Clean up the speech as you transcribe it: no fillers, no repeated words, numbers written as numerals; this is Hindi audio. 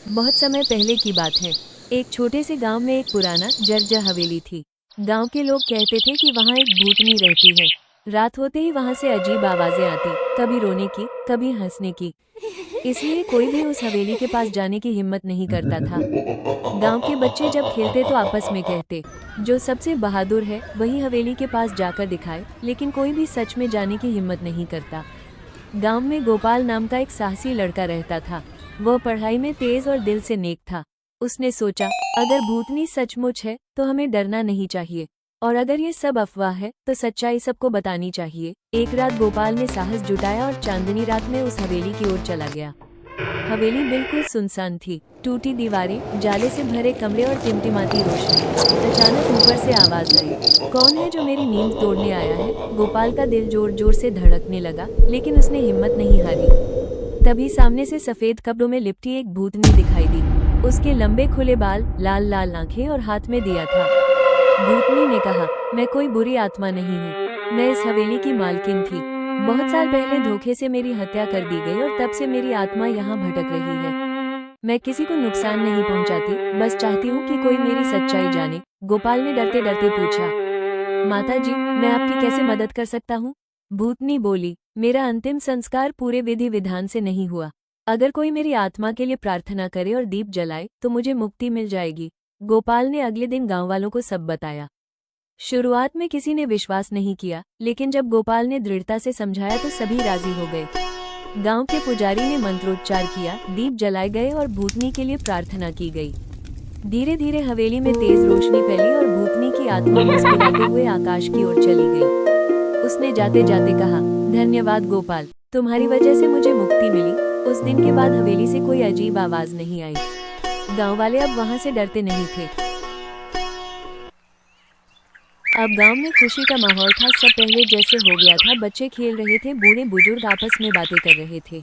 बहुत समय पहले की बात है। एक छोटे से गांव में एक पुराना जर्जर हवेली थी। गांव के लोग कहते थे कि वहां एक भूतनी रहती है। रात होते ही वहां से अजीब आवाजें आती, कभी रोने की, कभी हंसने की। इसलिए कोई भी उस हवेली के पास जाने की हिम्मत नहीं करता था। गांव के बच्चे जब खेलते तो आपस में कहते, जो सबसे बहादुर है वही हवेली के पास जाकर दिखाए, लेकिन कोई भी सच में जाने की हिम्मत नहीं करता। गांव में गोपाल नाम का एक साहसी लड़का रहता था। वह पढ़ाई में तेज और दिल से नेक था। उसने सोचा, अगर भूतनी सचमुच है तो हमें डरना नहीं चाहिए, और अगर ये सब अफवाह है तो सच्चाई सबको बतानी चाहिए। एक रात गोपाल ने साहस जुटाया और चांदनी रात में उस हवेली की ओर चला गया। हवेली बिल्कुल सुनसान थी। टूटी दीवारें, जाले से भरे कमरे और टिमटिमाती रोशनी। अचानक ऊपर से आवाज आई, कौन है जो मेरी नींद तोड़ने आया है? गोपाल का दिल जोर जोर से धड़कने लगा, लेकिन उसने हिम्मत नहीं हारी। तभी सामने से सफेद कपड़ों में लिपटी एक भूतनी दिखाई दी। उसके लंबे खुले बाल, लाल लाल आंखें और हाथ में दिया था। भूतनी ने कहा, मैं कोई बुरी आत्मा नहीं हूँ, मैं इस हवेली की मालकिन थी। बहुत साल पहले धोखे से मेरी हत्या कर दी गई और तब से मेरी आत्मा यहाँ भटक रही है। मैं किसी को नुकसान नहीं पहुँचाती, बस चाहती हूँ कि कोई मेरी सच्चाई जाने। गोपाल ने डरते डरते पूछा, माता जी, मैं आपकी कैसे मदद कर सकता हूँ? भूतनी बोली, मेरा अंतिम संस्कार पूरे विधि विधान से नहीं हुआ। अगर कोई मेरी आत्मा के लिए प्रार्थना करे और दीप जलाए तो मुझे मुक्ति मिल जाएगी। गोपाल ने अगले दिन गांव वालों को सब बताया। शुरुआत में किसी ने विश्वास नहीं किया, लेकिन जब गोपाल ने दृढ़ता से समझाया तो सभी राजी हो गए। गांव के पुजारी ने मंत्रोच्चार किया, दीप जलाए गए और भूतनी के लिए प्रार्थना की गई। धीरे धीरे हवेली में तेज रोशनी फैली और भूतनी की आत्मा मुस्कुराते हुए आकाश की ओर चली गई। उसने जाते जाते कहा, धन्यवाद गोपाल, तुम्हारी वजह से मुझे मुक्ति मिली। उस दिन के बाद हवेली से कोई अजीब आवाज नहीं आई। गांव वाले अब वहां से डरते नहीं थे। अब गांव में खुशी का माहौल था। सब पहले जैसे हो गया था। बच्चे खेल रहे थे, बूढ़े बुजुर्ग आपस में बातें कर रहे थे।